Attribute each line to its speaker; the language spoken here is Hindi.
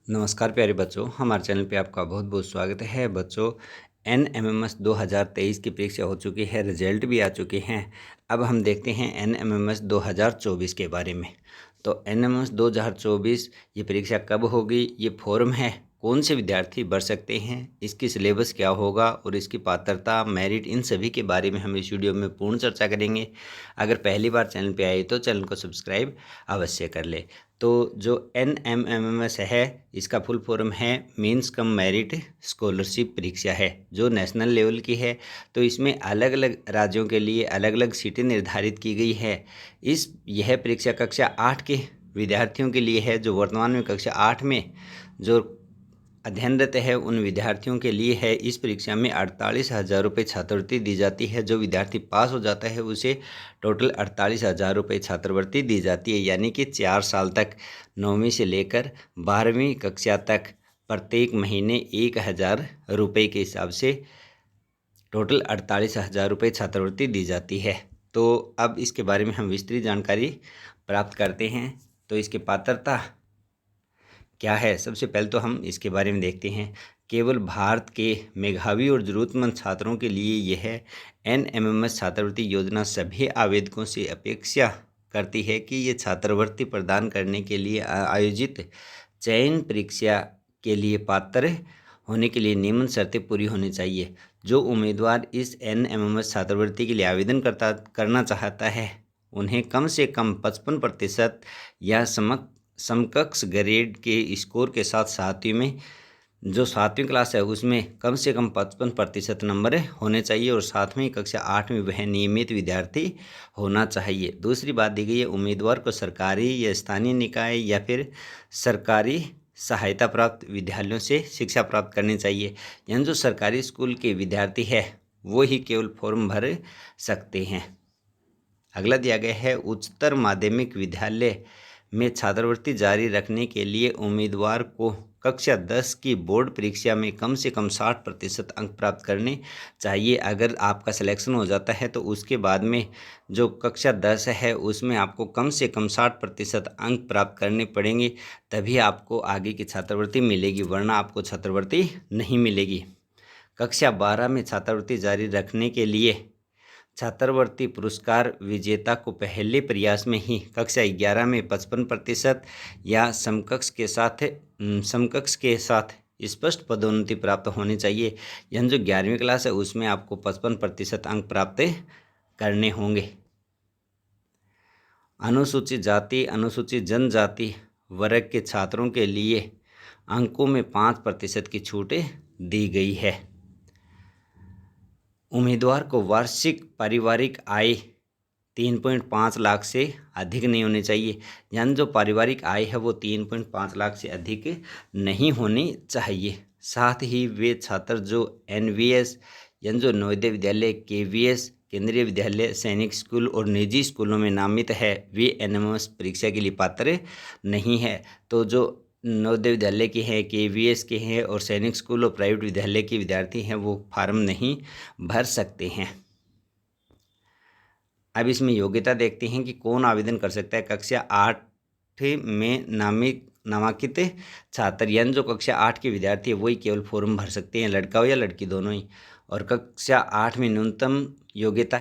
Speaker 1: नमस्कार प्यारे बच्चों, हमारे चैनल पे आपका बहुत बहुत स्वागत है। बच्चों, NMMS 2023 की परीक्षा हो चुकी है, रिजल्ट भी आ चुके हैं। अब हम देखते हैं NMMS 2024 के बारे में। तो NMMS 2024 ये परीक्षा कब होगी, ये फॉर्म है, कौन से विद्यार्थी भर सकते हैं, इसकी सिलेबस क्या होगा और इसकी पात्रता, मेरिट, इन सभी के बारे में हम इस वीडियो में पूर्ण चर्चा करेंगे। अगर पहली बार चैनल पे आए तो चैनल को सब्सक्राइब अवश्य कर ले। तो जो NMMS है, इसका फुल फॉर्म है मीन्स कम मेरिट स्कॉलरशिप परीक्षा है, जो नेशनल लेवल की है। तो इसमें अलग अलग राज्यों के लिए अलग अलग सीटें निर्धारित की गई है। यह परीक्षा कक्षा 8 के विद्यार्थियों के लिए है, जो वर्तमान में कक्षा 8 में जो अध्ययनरत है उन विद्यार्थियों के लिए है। इस परीक्षा में 48,000 रुपये छात्रवृत्ति दी जाती है। जो विद्यार्थी पास हो जाता है उसे टोटल 48,000 रुपये छात्रवृत्ति दी जाती है, यानी कि 4 साल तक 9वीं से लेकर 12वीं कक्षा तक प्रत्येक महीने 1,000 रुपये के हिसाब से टोटल 48,000 रुपये छात्रवृत्ति दी जाती है। तो अब इसके बारे में हम विस्तृत जानकारी प्राप्त करते हैं। तो इसकी पात्रता क्या है, सबसे पहले तो हम इसके बारे में देखते हैं। केवल भारत के मेधावी और ज़रूरतमंद छात्रों के लिए यह NMMS छात्रवृत्ति योजना सभी आवेदकों से अपेक्षा करती है कि ये छात्रवृत्ति प्रदान करने के लिए आयोजित चयन परीक्षा के लिए पात्र होने के लिए निम्न शर्तें पूरी होनी चाहिए। जो उम्मीदवार इस NMMS छात्रवृत्ति के लिए आवेदन करना चाहता है, उन्हें कम से कम 55% या समकक्ष ग्रेड के स्कोर के साथ जो 7वीं क्लास है उसमें कम से कम 55% नंबर होने चाहिए और 7वीं कक्षा 8 में वह नियमित विद्यार्थी होना चाहिए। दूसरी बात दी गई है, उम्मीदवार को सरकारी या स्थानीय निकाय या फिर सरकारी सहायता प्राप्त विद्यालयों से शिक्षा प्राप्त करनी चाहिए। यानी जो सरकारी स्कूल के विद्यार्थी है वो ही केवल फॉर्म भर सकते हैं। अगला दिया गया है, उच्चतर माध्यमिक विद्यालय में छात्रवृत्ति जारी रखने के लिए उम्मीदवार को कक्षा 10 की बोर्ड परीक्षा में कम से कम 60% अंक प्राप्त करने चाहिए। अगर आपका सिलेक्शन हो जाता है तो उसके बाद में जो कक्षा 10 है उसमें आपको कम से कम 60% अंक प्राप्त करने पड़ेंगे, तभी आपको आगे की छात्रवृत्ति मिलेगी, वरना आपको छात्रवृत्ति नहीं मिलेगी। कक्षा 12 में छात्रवृत्ति जारी रखने के लिए छात्रवृत्ति पुरस्कार विजेता को पहले प्रयास में ही कक्षा 11 में 55% या समकक्ष के साथ स्पष्ट पदोन्नति प्राप्त होनी चाहिए। यानी जो 11वीं क्लास है उसमें आपको 55% अंक प्राप्त करने होंगे। अनुसूचित जाति, अनुसूचित जनजाति वर्ग के छात्रों के लिए अंकों में 5% की छूट दी गई है। उम्मीदवार को वार्षिक पारिवारिक आय 3.5 लाख से अधिक नहीं होनी चाहिए। यानी जो पारिवारिक आय है वो 3.5 लाख से अधिक नहीं होनी चाहिए। साथ ही वे छात्र जो NVS यानी जो नवोदय विद्यालय, KVS केंद्रीय विद्यालय, सैनिक स्कूल और निजी स्कूलों में नामित है, वे NMMS परीक्षा के लिए पात्र नहीं है। तो जो नवोदय विद्यालय के हैं, KVS के हैं और सैनिक स्कूल और प्राइवेट विद्यालय के विद्यार्थी हैं वो फार्म नहीं भर सकते हैं। अब इसमें योग्यता देखते हैं कि कौन आवेदन कर सकता है। कक्षा 8 में नामांकित छात्र, यानी जो कक्षा 8 के विद्यार्थी है वही केवल फॉर्म भर सकते हैं, लड़का हो या लड़की दोनों ही। और कक्षा 8 में न्यूनतम योग्यता